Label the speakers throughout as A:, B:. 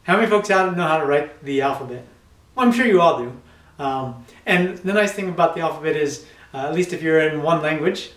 A: How many folks out know how to write the alphabet? Well, I'm sure you all do. And the nice thing about the alphabet is, at least if you're in one language,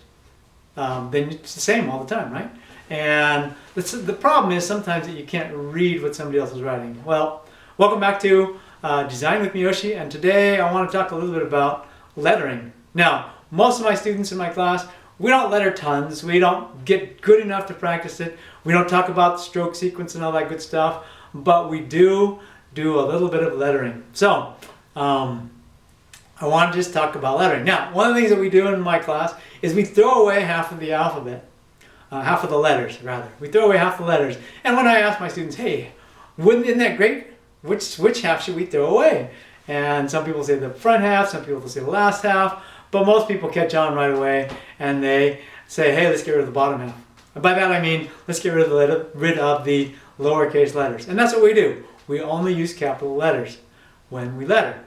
A: then it's the same all the time, right? And the problem is sometimes that you can't read what somebody else is writing. Well, welcome back to Design with Miyoshi, and today I want to talk a little bit about lettering. Now, most of my students in my class, we don't letter tons. We don't get good enough to practice it. We don't talk about the stroke sequence and all that good stuff, but we do a little bit of lettering. So, I want to just talk about lettering. Now, one of the things that we do in my class is we throw away half of the alphabet. Half of the letters, rather. We throw away half the letters. And when I ask my students, hey, isn't that great? Which half should we throw away? And some people say the front half, some people say the last half, but most people catch on right away and they say, hey, let's get rid of the bottom half. And by that I mean, let's get rid of the lowercase letters. And that's what we do. We only use capital letters when we letter.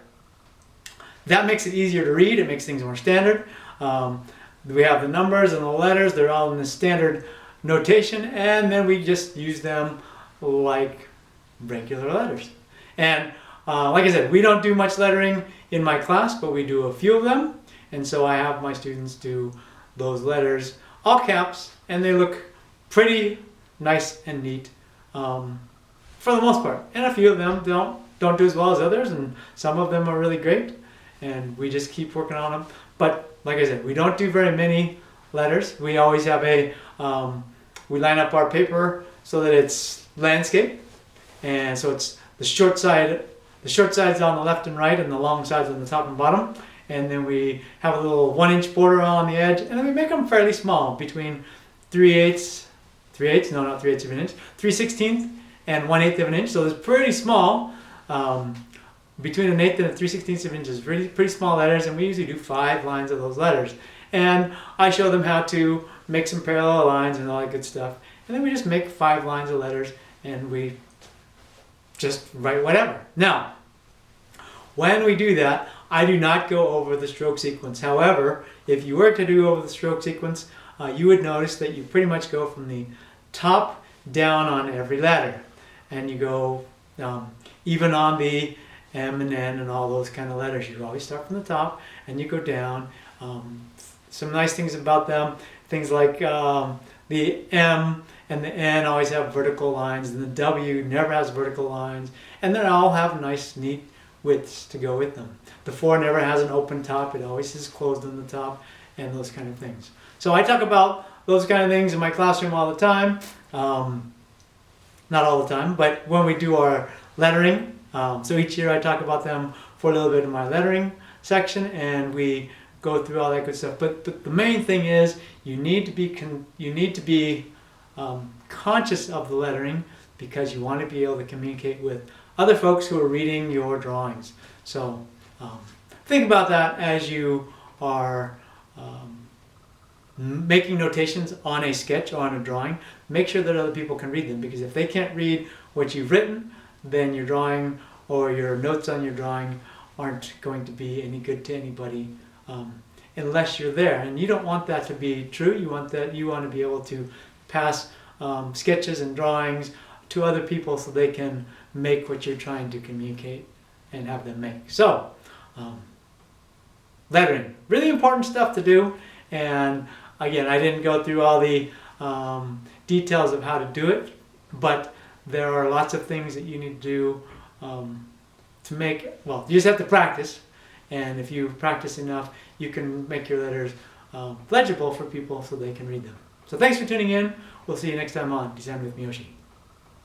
A: That makes it easier to read. It makes things more standard. We have the numbers and the letters. They're all in the standard notation, and then we just use them like regular letters. And like I said, we don't do much lettering in my class, but we do a few of them. And so I have my students do those letters, all caps, and they look pretty nice and neat for the most part. And a few of them don't do as well as others, and some of them are really great. And we just keep working on them. But like I said, we don't do very many letters. We always have we line up our paper so that it's landscape. And so it's the short side's on the left and right, and the long side's on the top and bottom. And then we have a little 1-inch border on the edge, and then we make them fairly small, between 3/8 of an inch, 3/16 and 1/8 of an inch. So it's pretty small. Between an 1/8 and a 3/16 of an inch is pretty small letters, and we usually do 5 lines of those letters. And I show them how to make some parallel lines and all that good stuff. And then we just make 5 lines of letters, and we just write whatever. Now, when we do that, I do not go over the stroke sequence. However, if you were to do over the stroke sequence, you would notice that you pretty much go from the top down on every letter. And you go even on the M and N and all those kind of letters. You always start from the top and you go down. Some nice things about them, things like the M and the N always have vertical lines, and the W never has vertical lines, and they all have nice, neat widths to go with them. The 4 never has an open top, it always is closed on the top, and those kind of things. So I talk about those kind of things in my classroom all the time. Not all the time, but when we do our lettering, so each year I talk about them for a little bit in my lettering section, and we go through all that good stuff. But the main thing is you need to be conscious of the lettering, because you want to be able to communicate with other folks who are reading your drawings. So think about that as you are making notations on a sketch or on a drawing. Make sure that other people can read them, because if they can't read what you've written, then your drawing or your notes on your drawing aren't going to be any good to anybody unless you're there. And you don't want that to be true. You want to be able to pass sketches and drawings to other people so they can make what you're trying to communicate and have them make. So, lettering, really important stuff to do. And again, I didn't go through all the details of how to do it, but there are lots of things that you need to do to make, well, you just have to practice. And if you practice enough, you can make your letters legible for people so they can read them. So thanks for tuning in. We'll see you next time on Design with Miyoshi.